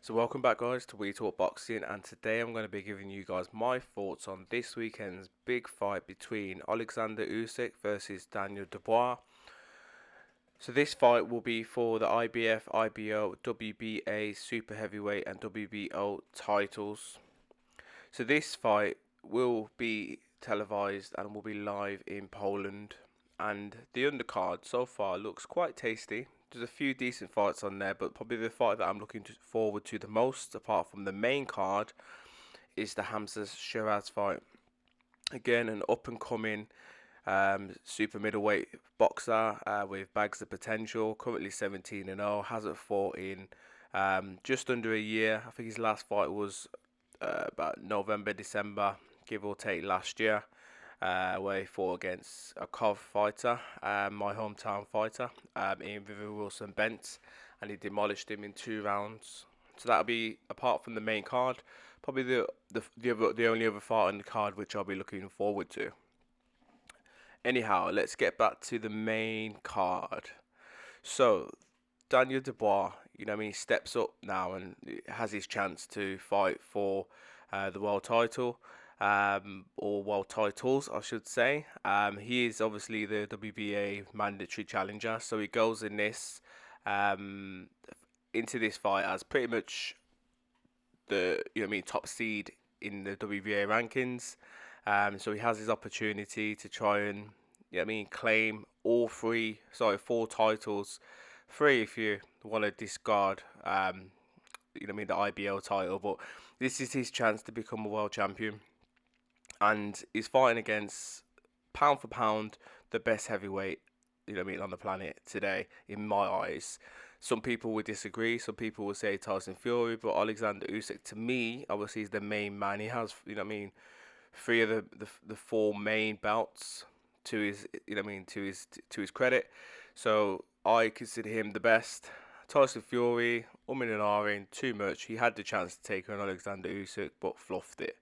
So welcome back guys to We Talk Boxing, and today I'm going to be giving you guys my thoughts on this weekend's big fight between Oleksandr Usyk versus Daniel Dubois. So this fight will be for the IBF, IBO, WBA Super Heavyweight and WBO titles. So this fight will be televised and will be live in Poland, and the undercard so far looks quite tasty. There's a few decent fights on there, but probably the fight that I'm looking forward to the most, apart from the main card, is the Hamza Shiraz fight. Again, an up and coming super middleweight boxer with bags of potential. Currently 17-0, hasn't fought in just under a year. I think his last fight was about November, December, give or take, last year, where he fought against a Cov fighter, my hometown fighter, Ian Vivian Wilson Bent, and he demolished him in 2 rounds. So that'll be, apart from the main card, probably the only other fight on the card which I'll be looking forward to. Anyhow, let's get back to the main card. So Daniel Dubois, steps up now and has his chance to fight for the world title, or world titles, I should say. He is obviously the WBA mandatory challenger, so he goes um, into this fight as pretty much the top seed in the WBA rankings. So he has his opportunity to try and claim four titles, three if you want to discard the IBO title, but this is his chance to become a world champion, and he's fighting against, pound for pound, the best heavyweight on the planet today, in my eyes. Some people would disagree. Some people would say Tyson Fury, but Oleksandr Usyk, to me, obviously, is the main man. He has, three of the four main belts to his, to his credit. So I consider him the best. Tyson Fury, and ahhing, too much. He had the chance to take on Oleksandr Usyk, but fluffed it.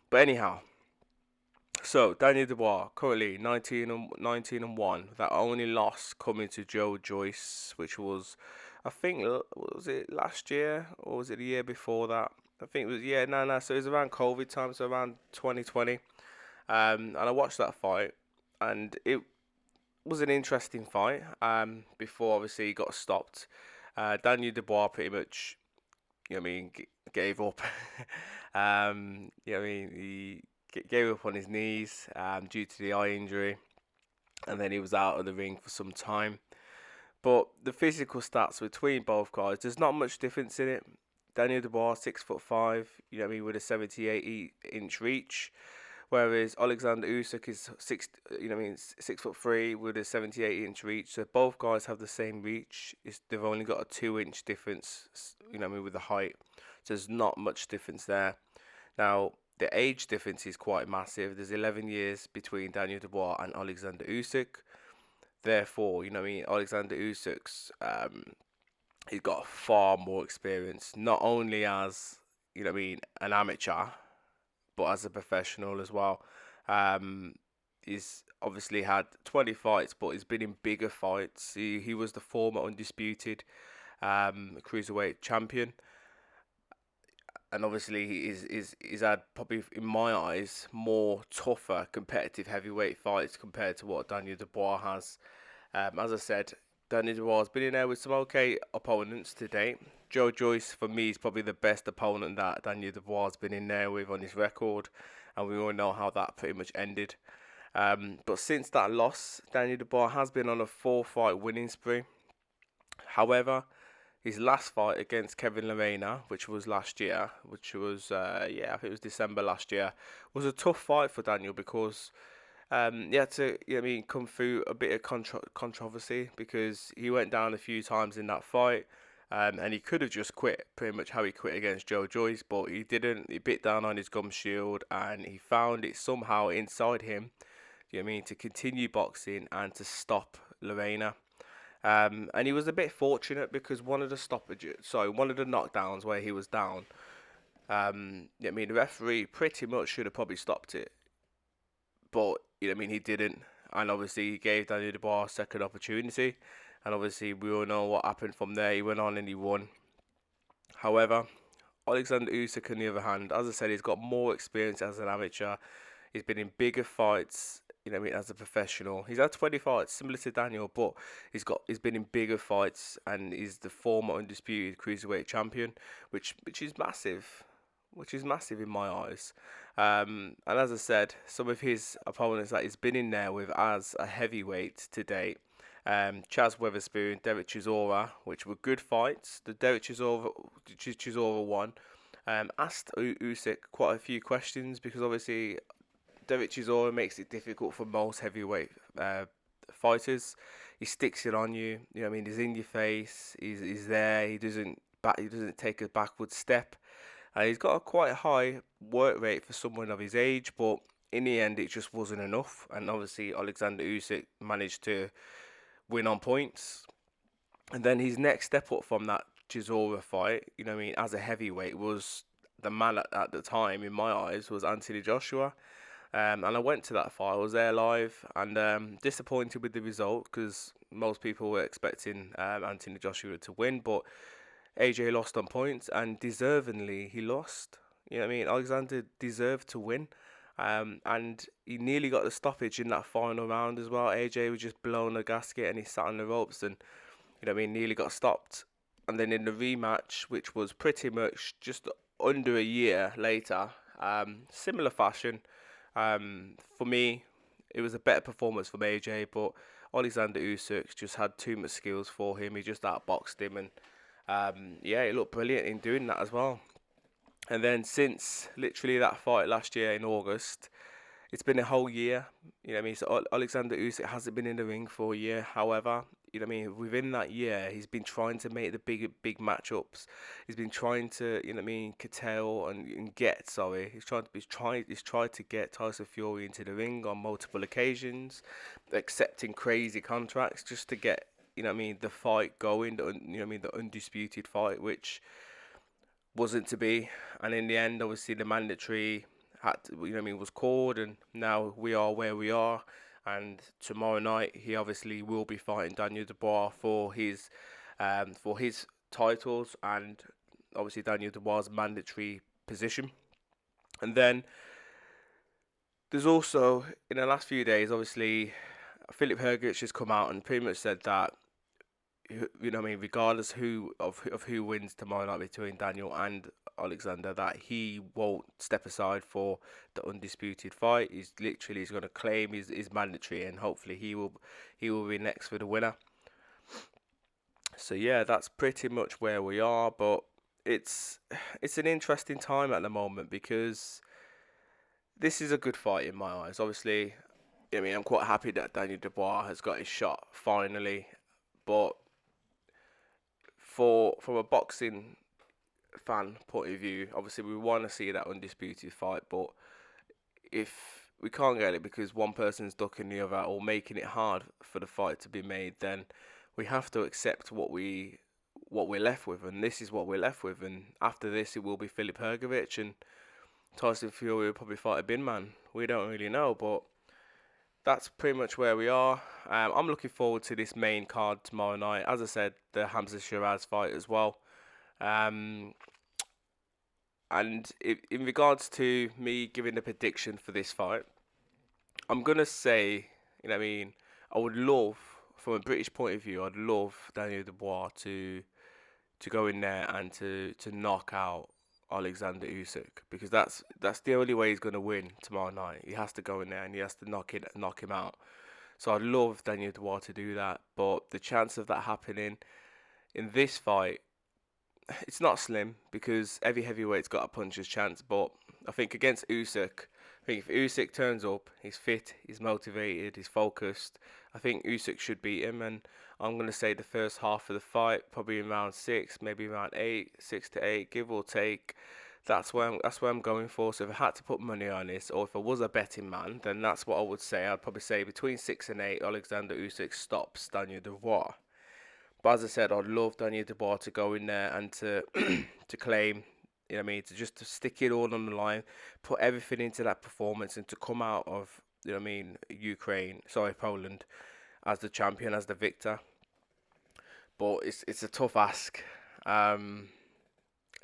But anyhow, so Daniel Dubois currently 19 and 1. That only loss coming to Joe Joyce, which was, I think, was it last year or was it the year before that? I think it was, yeah, no. So it was around COVID time, so around 2020. And I watched that fight, and it was an interesting fight. Before obviously he got stopped, Daniel Dubois pretty much, gave up. He gave up on his knees due to the eye injury, and then he was out of the ring for some time. But the physical stats between both guys, there's not much difference in it. Daniel Dubois, 6'5", with a 78-inch reach, whereas Oleksandr Usyk is 6'3" with a 78-inch reach. So both guys have the same reach. They've only got a 2-inch difference, with the height. So there's not much difference there. Now, the age difference is quite massive. There's 11 years between Daniel Dubois and Oleksandr Usyk. Therefore, Oleksandr Usyk's he's got far more experience, not only as an amateur, but as a professional as well. He's obviously had 20 fights, but he's been in bigger fights. He was the former undisputed cruiserweight champion, and obviously he's had, probably in my eyes, more tougher competitive heavyweight fights compared to what Daniel Dubois has. As I said, Daniel Dubois has been in there with some okay opponents to date. Joe Joyce, for me, is probably the best opponent that Daniel Dubois has been in there with on his record, and we all know how that pretty much ended. But since that loss, Daniel Dubois has been on a 4-fight winning spree. However, his last fight against Kevin Lerena, which was last year, which was, I think it was December last year, was a tough fight for Daniel because he had to, come through a bit of controversy because he went down a few times in that fight, and he could have just quit, pretty much how he quit against Joe Joyce, but he didn't. He bit down on his gum shield, and he found it somehow inside him, to continue boxing and to stop Lerena. And he was a bit fortunate because one of the knockdowns where he was down, the referee pretty much should have probably stopped it, but he didn't, and obviously he gave Daniel Dubois a second opportunity, and obviously we all know what happened from there. He went on and he won. However, Oleksandr Usyk, on the other hand, as I said, he's got more experience as an amateur. He's been in bigger fights, as a professional. He's had 20 fights, similar to Daniel, but he's been in bigger fights, and he's the former undisputed cruiserweight champion, which is massive, in my eyes. And as I said, some of his opponents that he's been in there with as a heavyweight to date. Chaz Weatherspoon, Derek Chisora, which were good fights. The Derek Chisora one asked Usyk quite a few questions, because obviously Derek Chisora makes it difficult for most heavyweight fighters. He sticks it on you. He's in your face. He's there. He doesn't take a backward step. He's got a quite high work rate for someone of his age, but in the end, it just wasn't enough. And obviously, Oleksandr Usyk managed to win on points. And then his next step up from that Chisora fight, as a heavyweight, was the man at the time, in my eyes, was Anthony Joshua. And I went to that fight. I was there live, and disappointed with the result, because most people were expecting Anthony Joshua to win, but AJ lost on points, and deservingly he lost. Alexander deserved to win. And he nearly got the stoppage in that final round as well. AJ was just blowing the gasket, and he sat on the ropes, and nearly got stopped. And then in the rematch, which was pretty much just under a year later, similar fashion. For me, it was a better performance from AJ, but Oleksandr Usyk just had too much skills for him. He just outboxed him, and he looked brilliant in doing that as well. And then since literally that fight last year in August, it's been a whole year. So Alexander Usyk hasn't been in the ring for a year. However, within that year, he's been trying to make the big matchups. He's been trying to, curtail and get. Sorry, he's tried to get Tyson Fury into the ring on multiple occasions, accepting crazy contracts just to get, the fight going. The undisputed fight, which wasn't to be. And in the end, obviously, the mandatory was called, and now we are where we are. And tomorrow night, he obviously will be fighting Daniel Dubois for his titles, and obviously Daniel Dubois' mandatory position. And then there's also, in the last few days, obviously Filip Hrgović has come out and pretty much said that, regardless of who wins tomorrow night between Daniel and Alexander, that he won't step aside for the undisputed fight. He's going to claim his mandatory, and hopefully he will be next for the winner. So yeah, that's pretty much where we are. But it's an interesting time at the moment, because this is a good fight in my eyes. Obviously, I'm quite happy that Daniel Dubois has got his shot finally, but from a boxing fan point of view, obviously we want to see that undisputed fight, but if we can't get it because one person's ducking the other or making it hard for the fight to be made, then we have to accept what we're left with, and this is what we're left with. And after this, it will be Filip Hrgović, and Tyson Fury will probably fight a bin man. We don't really know, but that's pretty much where we are. I'm looking forward to this main card tomorrow night. As I said, the Hamza Shiraz fight as well. And in regards to me giving a prediction for this fight, I'm going to say, I would love, from a British point of view, I'd love Daniel Dubois to go in there and to knock out Alexander Usyk, because that's the only way he's going to win tomorrow night. He has to go in there and he has to knock him out. So I'd love Daniel Dubois to do that, but the chance of that happening in this fight, it's not slim, because every heavyweight's got a puncher's chance. But I think against Usyk, if Usyk turns up, he's fit, he's motivated, he's focused, I think Usyk should beat him. And I'm going to say the first half of the fight, probably in round 6, maybe around 6 to 8, give or take. That's where I'm going for. So if I had to put money on this, or if I was a betting man, then that's what I would say. I'd probably say between 6 and 8, Alexander Usyk stops Daniel Dubois. But as I said, I'd love Daniel Dubois to go in there and to to claim, to stick it all on the line, put everything into that performance, and to come out of, Poland, as the champion, as the victor. But it's a tough ask.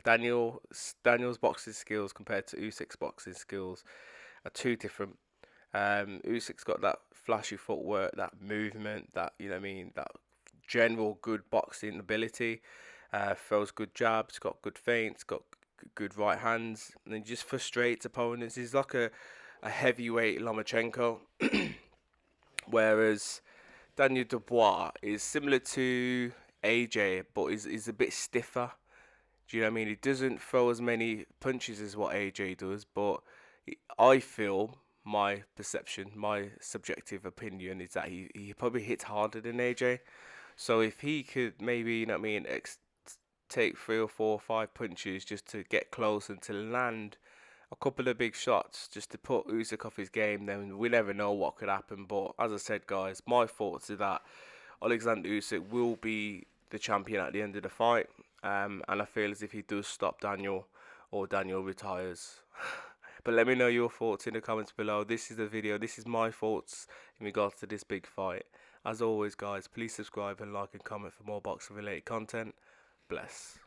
Daniel's boxing skills compared to Usyk's boxing skills are too different. Usyk's got that flashy footwork, that movement, that that general good boxing ability. Throws good jabs, got good feints, got good right hands, and he just frustrates opponents. He's like a heavyweight Lomachenko, whereas Daniel Dubois is similar to AJ, but is a bit stiffer. Do you know what I mean? He doesn't throw as many punches as what AJ does, but I feel my perception, my subjective opinion is that he probably hits harder than AJ. So if he could maybe, take 3 or 4 or 5 punches just to get close and to land a couple of big shots just to put Usyk off his game, then we never know what could happen. But as I said, guys, my thoughts are that Oleksandr Usyk will be the champion at the end of the fight, and I feel as if he does stop Daniel or Daniel retires. But let me know your thoughts in the comments below. This is the video. This is my thoughts in regards to this big fight. As always, guys, please subscribe and like and comment for more boxing related content. Bless.